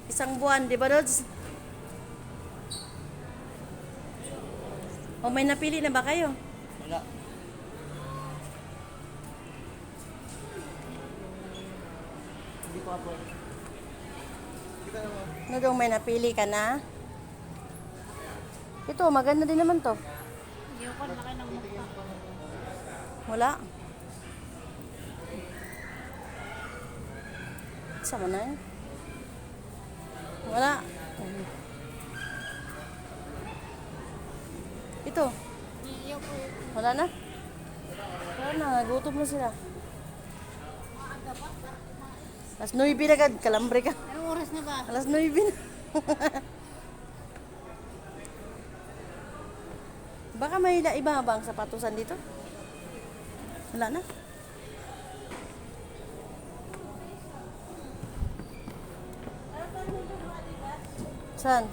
Isang buwan, di ba, Lods? O may napili na ba kayo? Wala. Hindi ko apoy. Ano daw, may napili ka na? Ito, maganda din naman to. Hindi ko laki ng mukha. Wala. Sama na yun. Wala. Ito. Iyo po. Wala na. Wala na. Nagutom na sila. Alas 9 na agad. Kalambre ka. Anong oras na ba? Alas 9 na. Baka may iba bang sapatusan dito? Wala na. Saan?